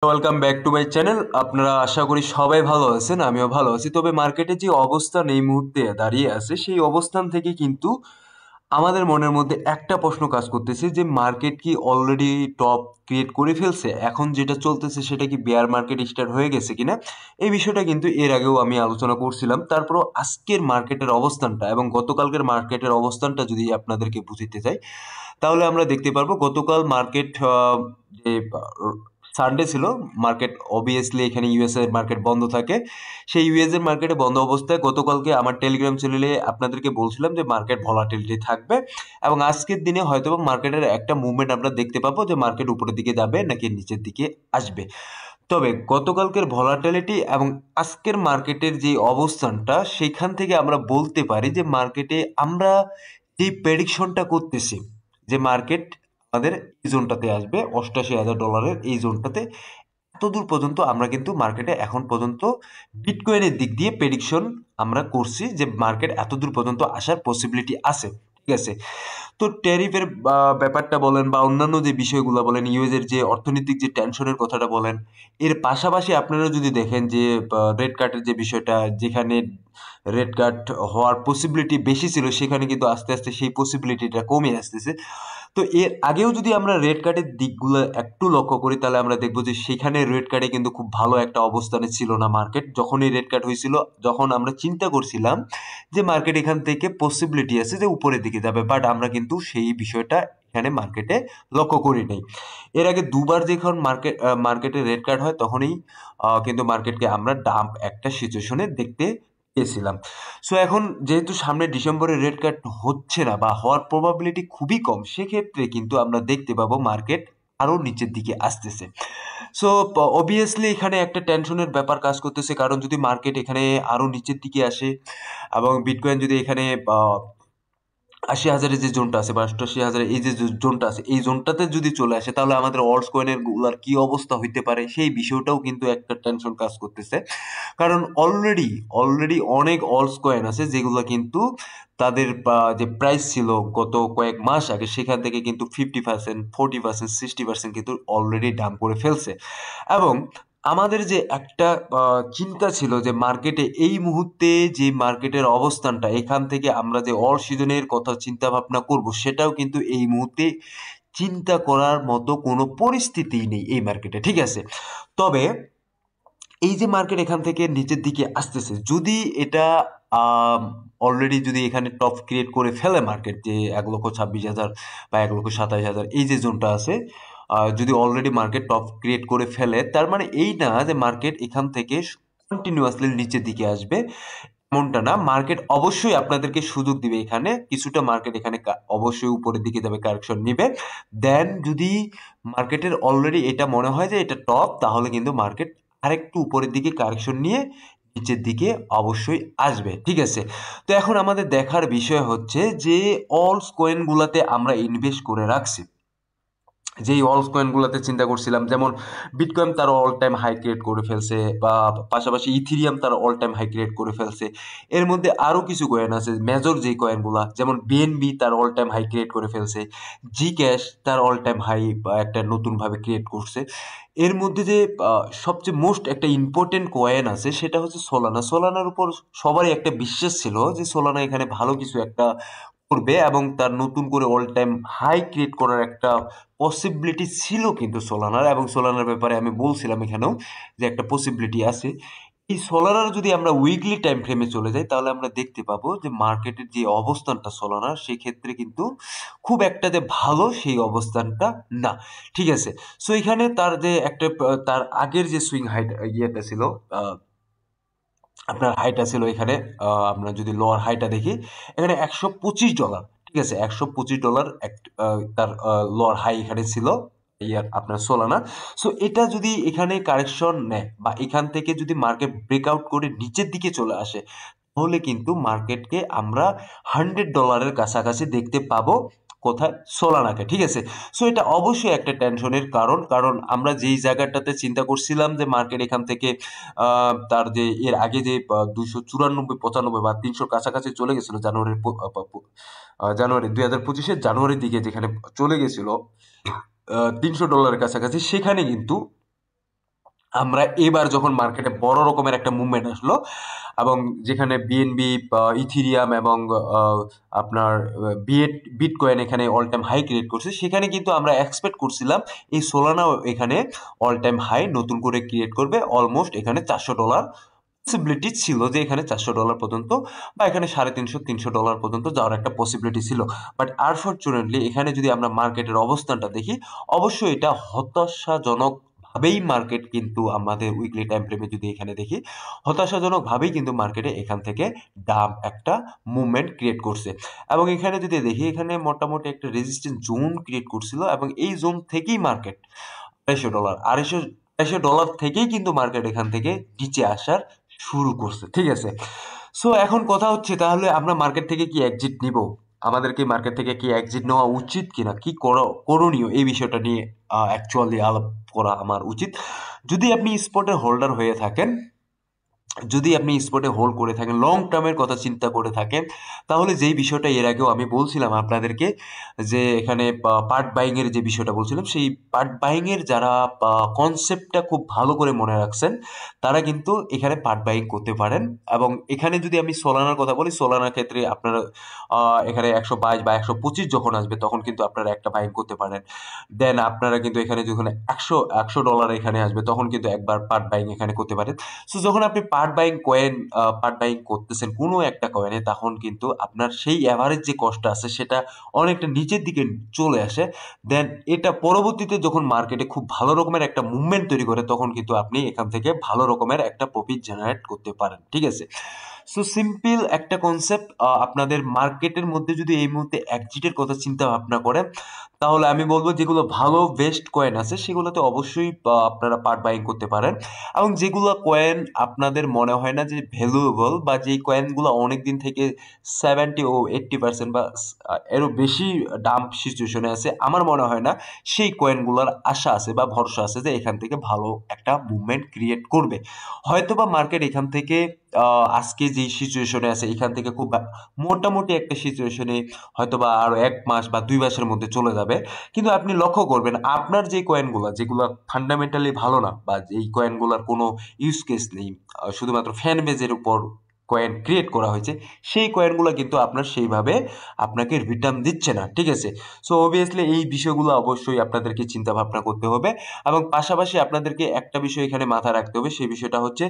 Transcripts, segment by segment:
Welcome back to my channel. আপনারা আশা করি সবাই ভালো আছেন, আমিও ভালো আছি। তবে মার্কেটে যে অবস্থান এই মুহূর্তে দাঁড়িয়ে আছে, সেই অবস্থান থেকে কিন্তু আমাদের মনের মধ্যে একটা প্রশ্ন কাজ করতেছে যে মার্কেট কি অলরেডি টপ ক্রিয়েট করে ফেলছে? এখন যেটা চলতেছে সেটা কি বেয়ার মার্কেট স্টার্ট হয়ে গেছে কিনা? এই বিষয়টা কিন্তু এর আগেও আমি আলোচনা করছিলাম। তারপরও আজকের মার্কেটের অবস্থানটা এবং গতকালকের মার্কেটের অবস্থানটা যদি আপনাদেরকে বুঝিতে চাই, তাহলে আমরা দেখতে পারবো গতকাল মার্কেট যে সানডে ছিল, মার্কেট অবভিয়াসলি এখানে ইউএসএ মার্কেট বন্ধ থাকে। সেই ইউএস এর মার্কেটে বন্ধ অবস্থায় গতকালকে আমার টেলিগ্রাম চ্যানেলে আপনাদেরকে বলছিলাম যে মার্কেট ভলাটিলিটি থাকবে এবং আজকের দিনে হয়তো মার্কেটের একটা মুভমেন্ট আমরা দেখতে পাবো যে মার্কেট উপরের দিকে যাবে নাকি নিচের দিকে আসবে। তবে গতকালকের ভলাটিলিটি এবং আজকের মার্কেটের যে অবস্থানটা, সেখান থেকে আমরা বলতে পারি যে মার্কেটে আমরা যে প্রেডিকশনটা করতেছি যে মার্কেট আমাদের এই জোনটাতে আসবে, $88,000 এই জোনটাতে। এতদূর পর্যন্ত আমরা কিন্তু মার্কেটে এখন পর্যন্ত বিটকয়েনের দিক দিয়ে প্রেডিকশন আমরা করছি যে মার্কেট এতদূর পর্যন্ত আসার পসিবিলিটি আছে। ঠিক আছে, তো ট্যারিফের ব্যাপারটা বলেন বা অন্যান্য যে বিষয়গুলো বলেন, ইউএস এর যে অর্থনৈতিক যে টেনশনের কথাটা বলেন, এর পাশাপাশি আপনারা যদি দেখেন যে রেড কার্ডের যে বিষয়টা, যেখানে রেড কার্ড হওয়ার পসিবিলিটি বেশি ছিল, সেখানে কিন্তু আস্তে আস্তে সেই পসিবিলিটিটা কমে আসতেছে। তো এর আগেও যদি আমরা রেড কার্ডের দিকগুলো একটু লক্ষ্য করি, তাহলে আমরা দেখবো যে সেখানে রেড কার্ডে কিন্তু খুব ভালো একটা অবস্থানে ছিল না মার্কেট। যখনই রেড কার্ড হয়েছিল, যখন আমরা চিন্তা করছিলাম যে মার্কেট এখান থেকে পসিবিলিটি আছে যে উপরের দিকে যাবে, বাট আমরা কিন্তু সেই বিষয়টা এখানে মার্কেটে লক্ষ্য করি নাই। এর আগে দুবার যখন মার্কেটে রেড কার্ড হয়, তখনই কিন্তু মার্কেটকে আমরা ডাম্প একটা সিচুয়েশনে দেখতে পেয়েছিলাম। সো এখন যেহেতু সামনে ডিসেম্বরে রেড কার্ড হচ্ছে না বা হওয়ার প্রবাবিলিটি খুবই কম, সেক্ষেত্রে কিন্তু আমরা দেখতে পাবো মার্কেট আরো নিচের দিকে আসতেছে। সো অবভিয়াসলি এখানে একটা টেনশনের ব্যাপার কাজ করতেছে, কারণ যদি মার্কেট এখানে আরো নিচের দিকে আসে এবং বিটকয়েন যদি এখানে ৮০,০০০ যে জোনটা আছে বা ৮৮,০০০ এই যে জোনটা আছে, এই জোনটাতে যদি চলে আসে, তাহলে আমাদের অলস কয়েনের গুলার কি অবস্থা হইতে পারে, সেই বিষয়টাও কিন্তু একটা টেনশন কাজ করতেছে। কারণ অলরেডি অনেক অলস কয়েন আছে যেগুলো কিন্তু তাদের যে প্রাইস ছিল গত কয়েক মাস আগে, সেখান থেকে কিন্তু 50%, 40%, 60% কিন্তু অলরেডি ডাম্প করে ফেলছে। এবং আমাদের যে একটা চিন্তা ছিল যে মার্কেটে এই মুহূর্তে যে মার্কেটের অবস্থানটা, এখান থেকে আমরা যে অল সিজনের কথা চিন্তা ভাবনা করব, সেটাও কিন্তু এই মুহূর্তে চিন্তা করার মতো কোনো পরিস্থিতিই নেই এই মার্কেটে। ঠিক আছে, তবে এই যে মার্কেট এখান থেকে নিচের দিকে আসতেছে, যদি এটা অলরেডি যদি এখানে টপ ক্রিয়েট করে ফেলে মার্কেট, যে ১,২৬,০০০ বা ১,২৭,০০০ এই যে জোনটা আছে, যদি অলরেডি মার্কেট টপ ক্রিয়েট করে ফেলে, তার মানে এই না যে মার্কেট এখান থেকে কন্টিনিউয়াসলি নিচের দিকে আসবে, এমনটা না। মার্কেট অবশ্যই আপনাদেরকে সুযোগ দিবে, এখানে কিছুটা মার্কেট এখানে অবশ্যই উপরের দিকে যাবে, কারেকশন নিবে। দেন যদি মার্কেটের অলরেডি এটা মনে হয় যে এটা টপ, তাহলে কিন্তু মার্কেট আরেকটু উপরের দিকে কারেকশন নিয়ে নিচের দিকে অবশ্যই আসবে। ঠিক আছে, তো এখন আমাদের দেখার বিষয় হচ্ছে যে অলস কয়েন গুলাতে আমরা ইনভেস্ট করে রাখছি, যেই অলস কয়েনগুলোতে চিন্তা করছিলাম, যেমন বিটকয়েন তার অল টাইম হাই ক্রিয়েট করে ফেলছে, বা পাশাপাশি ইথিরিয়াম তার অল টাইম হাই ক্রিয়েট করে ফেলছে। এর মধ্যে আরও কিছু কয়েন আছে মেজর যেই কয়েনগুলা, যেমন বিএনবি তার অল টাইম হাই ক্রিয়েট করে ফেলছে, জি ক্যাশ তার অল টাইম হাই একটা নতুনভাবে ক্রিয়েট করছে। এর মধ্যে যে সবচেয়ে মোস্ট একটা ইম্পর্টেন্ট কয়েন আছে, সেটা হচ্ছে সোলানা। সোলানার উপর সবারই একটা বিশ্বাস ছিল যে সোলানা এখানে ভালো কিছু একটা করবে এবং তার নতুন করে অল টাইম হাই ক্রিয়েট করার একটা পসিবিলিটি ছিল কিন্তু সোলানার, এবং সোলানার ব্যাপারে আমি বলছিলাম এখানেও যে একটা পসিবিলিটি আছে। এই সোলানার যদি আমরা উইকলি টাইম ফ্রেমে চলে যাই, তাহলে আমরা দেখতে পাবো যে মার্কেটের যে অবস্থানটা সোলানার, সেই ক্ষেত্রে কিন্তু খুব একটা যে ভালো সেই অবস্থানটা না। ঠিক আছে, সো এখানে তার যে একটা তার আগের যে সুইং হাইট ইয়েটা ছিল, আপনার হাইটা ছিল এখানে, আমরা যদি লোয়ার হাইটা দেখি, এখানে $125। ঠিক আছে, $125 তার লোয়ার হাই এখানে ছিল ইয়ার আপনার সোলানা। সো এটা যদি এখানে কারেকশন নেয় বা এখান থেকে যদি মার্কেট ব্রেকআউট করে নিচের দিকে চলে আসে, তাহলে কিন্তু মার্কেটকে আমরা $100 কাছাকাছি দেখতে পাবো। কোথায়? সোলানাকে। ঠিক আছে, সো এটা অবশ্যই একটা টেনশনের কারণ, কারণ আমরা যেই জায়গাটাতে চিন্তা করছিলাম যে মার্কেট এখান থেকে তার যে এর আগে যে 294, 95 বা 300 কাছাকাছি চলে গেছিল জানুয়ারি 2025-এর জানুয়ারির দিকে, যেখানে চলে গেছিল $300 কাছাকাছি, সেখানে কিন্তু আমরা এবার যখন মার্কেটে বড় রকমের একটা মুভমেন্ট আসলো এবং যেখানে বিএনবি, ইথিরিয়াম এবং আপনার বিটকয়েন এখানে অল টাইম হাই ক্রিয়েট করছে, সেখানে কিন্তু আমরা এক্সপেক্ট করছিলাম এই সোলানাও এখানে অল টাইম হাই নতুন করে ক্রিয়েট করবে, অলমোস্ট এখানে $400 পসিবিলিটি ছিল যে এখানে $400 পর্যন্ত বা এখানে 350-300 ডলার পর্যন্ত যাওয়ার একটা পসিবিলিটি ছিল। বাট আনফরচুনেটলি এখানে যদি আমরা মার্কেটের অবস্থানটা দেখি, অবশ্যই এটা হতাশাজনক ভাবেই মার্কেট কিন্তু আমাদের উইকলি টাইম ফ্রেমে যদি এখানে দেখি, হতাশাজনক ভাবেই কিন্তু মার্কেটে এখান থেকে ডাম্প একটা মুভমেন্ট ক্রিয়েট করছে। এবং এখানে যদি দেখি, এখানে মোটামুটি একটা রেজিস্ট্যান্স জোন ক্রিয়েট করছিল এবং এই জোন থেকেই মার্কেট $250 থেকেই কিন্তু মার্কেট এখান থেকে নিচে আসার শুরু করছে, ঠিক আছে। সো এখন কথা হচ্ছে, তাহলে আমরা মার্কেট থেকে কি এক্সিট নিব? আমাদেরকে মার্কেট থেকে কি এক্সিট নেওয়া উচিত কিনা, কি করণীয়, এই বিষয়টা নিয়ে অ্যাকচুয়ালি আলাপ করা আমার উচিত। যদি আপনি স্পটের হোল্ডার হয়ে থাকেন, যদি আপনি স্পটে হোল্ড করে থাকেন, লং টার্মের কথা চিন্তা করে থাকেন, তাহলে যেই বিষয়টা এর আগেও আমি বলছিলাম আপনাদেরকে, যে এখানে পার্ট বাইং এর যে বিষয়টা বলছিলাম, সেই পার্ট বাইং এর যারা কনসেপ্টটা খুব ভালো করে মনে রাখছেন, তারা কিন্তু এখানে পার্ট বাইং করতে পারেন। এবং এখানে যদি আমি সোলানার কথা বলি, সোলানার ক্ষেত্রে আপনারা এখানে 122 বা 125 যখন আসবে তখন কিন্তু আপনারা একটা বাইং করতে পারেন। দেন আপনারা কিন্তু এখানে যখন $100 এখানে আসবে তখন কিন্তু একবার পার্ট বাইং এখানে করতে পারেন। সো যখন আপনি পার্ট বাইং করতেছেন কোনো একটা কয়েনে, তখন কিন্তু আপনার সেই অ্যাভারেজ যে কস্টটা আছে সেটা অনেকটা নিচের দিকে চলে আসে। দেন এটা পরবর্তীতে যখন মার্কেটে খুব ভালো রকমের একটা মুভমেন্ট তৈরি করে, তখন কিন্তু আপনি এখান থেকে ভালো রকমের একটা প্রফিট জেনারেট করতে পারেন, ঠিক আছে। সো সিম্পল একটা কনসেপ্ট, আপনাদের মার্কেটের মধ্যে যদি এই মুহূর্তে এক্সিটের কথা চিন্তা ভাবনা করেন, তাহলে আমি বলবো যেগুলো ভালো বেস্ট কয়েন আছে সেগুলোতে অবশ্যই আপনারা পার্ট বাইং করতে পারেন। এবং যেগুলো কয়েন আপনাদের মনে হয় না যে ভ্যালুয়েবল, বা যেই কয়েনগুলো অনেক দিন থেকে 70 ও 80% বা এরও বেশি ডাম্প সিচুয়েশনে আছে, আমার মনে হয় না সেই কয়েনগুলোর আশা আছে বা ভরসা আছে যে এখান থেকে ভালো একটা মুভমেন্ট ক্রিয়েট করবে। হয়তোবা মার্কেট এখান থেকে আজকে যে সিচুয়েশনে আছে এখান থেকে খুব মোটামুটি একটা সিচুয়েশনে হয়তোবা আরো 1 মাস বা 2 মাসের মধ্যে চলে যাবে। কিন্তু আপনি লক্ষ্য করবেন আপনার যে কয়েনগুলো, যেগুলো ফান্ডামেন্টালি ভালো না, বা এই কয়েনগুলোর কোনো ইউজ কেস নেই, শুধুমাত্র ফ্যান বেজের উপর কয়েন ক্রিয়েট করা হয়েছে, সেই কয়েনগুলো কিন্তু আপনার সেইভাবে আপনাকে রিটার্ন দিচ্ছে না, ঠিক আছে। সো অবভিয়াসলি এই বিষয়গুলো অবশ্যই আপনাদেরকে চিন্তা ভাবনা করতে হবে। এবং পাশাপাশি আপনাদেরকে একটা বিষয় এখানে মাথায় রাখতে হবে, সেই বিষয়টা হচ্ছে,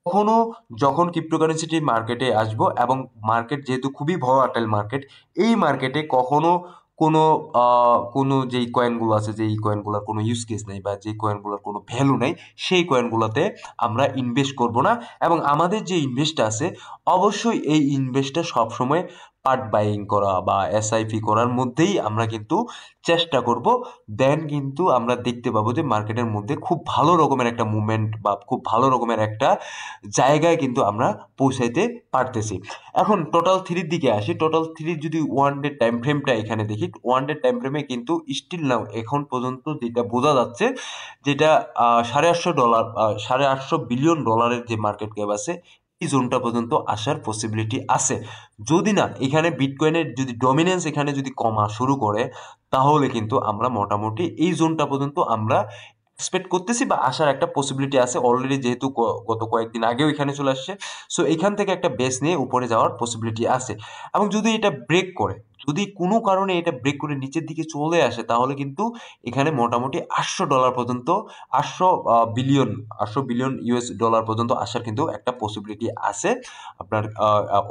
কখনো যখন ক্রিপ্টোকারেন্সিটি মার্কেটে আসবো, এবং মার্কেট যেহেতু খুবই ভলাটাইল মার্কেট, এই মার্কেটে কখনো কোনো কোনো যেই কয়েনগুলো আছে, যেই কয়েনগুলোর কোনো ইউজ কেস নেই বা যেই কয়েনগুলোর কোনো ভ্যালু নেই, সেই কয়েনগুলোতে আমরা ইনভেস্ট করব না। এবং আমাদের যে ইনভেস্টটা আছে, অবশ্যই এই ইনভেস্টটা সবসময় পার্ট বাইং করা বা এসআইপি করার মধ্যেই আমরা কিন্তু চেষ্টা করব। দেন কিন্তু আমরা দেখতে পাবো যে মার্কেটের মধ্যে খুব ভালো রকমের একটা মুভমেন্ট বা খুব ভালো রকমের একটা জায়গায় কিন্তু আমরা পৌঁছাইতে পারতেছি। এখন টোটাল থ্রির দিকে আসি। টোটাল থ্রির যদি ওয়ান ডে টাইম ফ্রেমটা এখানে দেখি, ওয়ান ডে টাইম ফ্রেমে কিন্তু স্টিল নাও এখন পর্যন্ত যেটা বোঝা যাচ্ছে, যেটা $850 $850 বিলিয়ন যে মার্কেট ক্যাপ আছে, এই জোনটা পর্যন্ত আসার পসিবিলিটি আছে। যদি না এখানে বিটকয়েনের যদি ডমিনেন্স এখানে যদি কমা শুরু করে, তাহলে কিন্তু আমরা মোটামুটি এই জোনটা পর্যন্ত আমরা এক্সপেক্ট করতেছি বা আসার একটা পসিবিলিটি আছে অলরেডি, যেহেতু গত কয়েকদিন আগেও এখানে চলে আসছে। সো এখান থেকে একটা বেস নিয়ে উপরে যাওয়ার পসিবিলিটি আছে। এবং যদি এটা ব্রেক করে, যদি কোনো কারণে এটা ব্রেক করে নিচের দিকে চলে আসে, তাহলে কিন্তু এখানে মোটামুটি $800 পর্যন্ত, 800 বিলিয়ন, $800 বিলিয়ন পর্যন্ত আসার কিন্তু একটা পসিবিলিটি আছে আপনার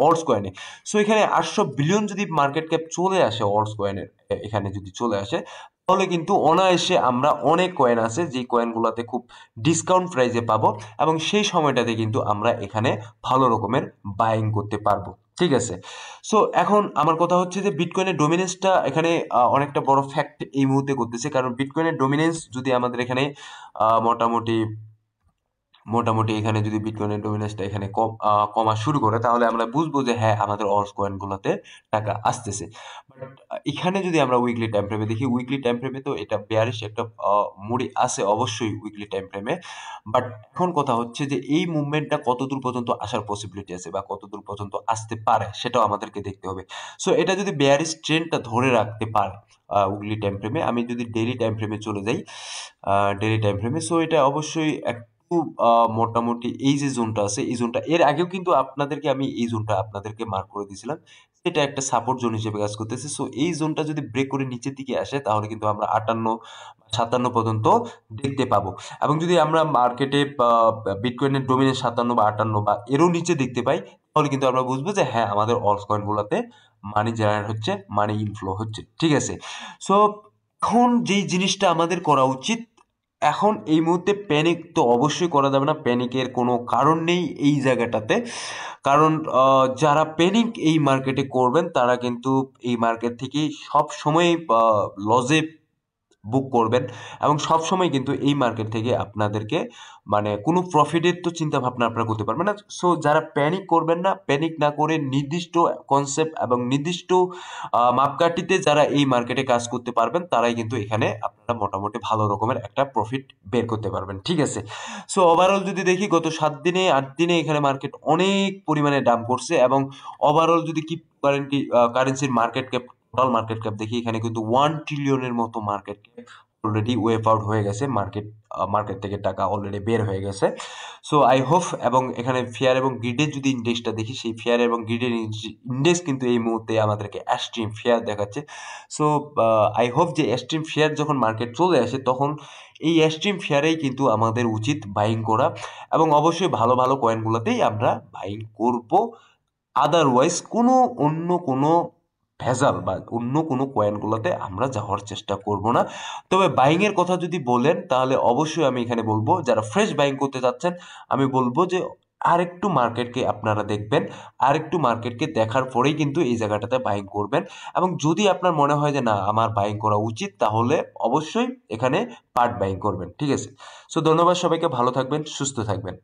অল্টস কয়েনে। সো এখানে 800 বিলিয়ন যদি মার্কেট ক্যাপ চলে আসে অল্টস কয়েনের, এখানে যদি চলে আসে, তাহলে কিন্তু অনায়াসে আমরা অনেক কয়েন আছে যেই কয়েনগুলোতে খুব ডিসকাউন্ট প্রাইসে পাবো, এবং সেই সময়টাতে কিন্তু আমরা এখানে ভালো রকমের বাইং করতে পারবো, ঠিক আছে। সো এখন আমার কথা হচ্ছে যে বিটকয়েনের ডমিনেন্সটা এখানে অনেকটা বড় ফ্যাক্ট এই মুহূর্তে করতেছে, কারণ বিটকয়েনের ডমিনেন্স যদি আমাদের এখানে মোটামুটি মোটামুটি এখানে যদি বিটকয়েনের ডমিনেন্সটা এখানে কমা শুরু করে, তাহলে আমরা বুঝবো যে হ্যাঁ আমাদের অলস কয়েনগুলোতে টাকা আসতেছে। বাট এখানে যদি আমরা উইকলি টাইম ফ্রেমে দেখি, উইকলি টাইম ফ্রেমে তো এটা বেয়ারিশ একটা মুডি আছে অবশ্যই উইকলি টাইম ফ্রেমে। বাট এখন কথা হচ্ছে যে এই মুভমেন্টটা কতদূর পর্যন্ত আসার পসিবিলিটি আছে বা কতদূর পর্যন্ত আসতে পারে, সেটাও আমাদেরকে দেখতে হবে। সো এটা যদি বেয়ারিশ ট্রেন্ডটা ধরে রাখতে পারে উইকলি টাইম ফ্রেমে, আমি যদি ডেইলি টাইম ফ্রেমে চলে যাই, ডেইলি টাইম ফ্রেমে, সো এটা অবশ্যই মোটামুটি এই যে জোনটা আছে এই জোনটা এর আগেও কিন্তু আপনাদেরকে আমি এই জোনটা আপনাদেরকে মার্ক করে দিয়েছিলাম। এটা একটা সাপোর্ট জোন হিসেবে কাজ করতেছে। সো এই জোনটা যদি ব্রেক করে নিচের দিকে আসে তাহলে কিন্তু আমরা 58-57 পর্যন্ত দেখতে পাবো। এবং যদি আমরা মার্কেটে বিটকয়েনের ডোমিনেন্স 57 বা 58 বা এরও নিচে দেখতে পাই তাহলে কিন্তু আমরা বুঝবো যে হ্যাঁ আমাদের অল্ট কয়েন গুলাতে মানি জেনারেট হচ্ছে, মানি ইনফ্লো হচ্ছে। ঠিক আছে? সো এখন যেই জিনিসটা আমাদের করা উচিত, এখন এই মুহূর্তে প্যানিক তো অবশ্যই করা যাবে না, প্যানিকের কোনো কারণ নেই এই জায়গাটাতে। কারণ যারা প্যানিক এই মার্কেটে করবেন তারা কিন্তু এই মার্কেট থেকে সব সময় লজে বুক করবেন এবং সবসময় কিন্তু এই মার্কেট থেকে আপনাদেরকে মানে কোনো প্রফিটের তো চিন্তা ভাবনা আপনারা করতে পারবেন না। সো যারা প্যানিক করবেন না, প্যানিক না করে নির্দিষ্ট কনসেপ্ট এবং নির্দিষ্ট মাপকাঠিতে যারা এই মার্কেটে কাজ করতে পারবেন তারাই কিন্তু এখানে আপনারা মোটামুটি ভালো রকমের একটা প্রফিট বের করতে পারবেন। ঠিক আছে? সো ওভারঅল যদি দেখি গত 7 দিনে 8 দিনে এখানে মার্কেট অনেক পরিমাণে ডাম্প করছে এবং ওভারঅল যদি কি কারেন্সির market cap, total market cap দেখি এখানে কিন্তু 1 ট্রিলিয়নের মতো মার্কেট ক্যাপ অলরেডি ওয়েভ আউট হয়ে গেছে, মার্কেট থেকে টাকা অলরেডি বের হয়ে গেছে। সো আই হোপ, এবং এখানে ফেয়ার এবং গ্রিডের যদি ইন্ডেক্সটা দেখি সেই ফেয়ার এবং গ্রিডের ইন্ডেক্স কিন্তু এই মুহূর্তে আমাদেরকে এক্সট্রিম ফেয়ার দেখাচ্ছে। সো আই হোপ যে এক্সট্রিম ফেয়ার যখন মার্কেট চলে আসে তখন এই এক্সট্রিম ফেয়ারেই কিন্তু আমাদের উচিত বাইং করা এবং অবশ্যই ভালো ভালো কয়েনগুলোতেই আমরা বাইং করব। আদারওয়াইজ অন্য কোনো ভেজাল বা অন্য কোনো কয়েনগুলোতে আমরা যাওয়ার চেষ্টা করব না। তবে বাইং এর কথা যদি বলেন তাহলে অবশ্যই আমি এখানে বলবো যারা ফ্রেশ বাইং করতে যাচ্ছেন আমি বলবো যে আরেকটু মার্কেটকে আপনারা দেখবেন, আরেকটু মার্কেটকে দেখার পরেই কিন্তু এই জায়গাটাতে বাইং করবেন। এবং যদি আপনার মনে হয় যে না আমার বাইং করা উচিত তাহলে অবশ্যই এখানে পার্ট বাইং করবেন। ঠিক আছে? সো ধন্যবাদ সবাইকে, ভালো থাকবেন, সুস্থ থাকবেন।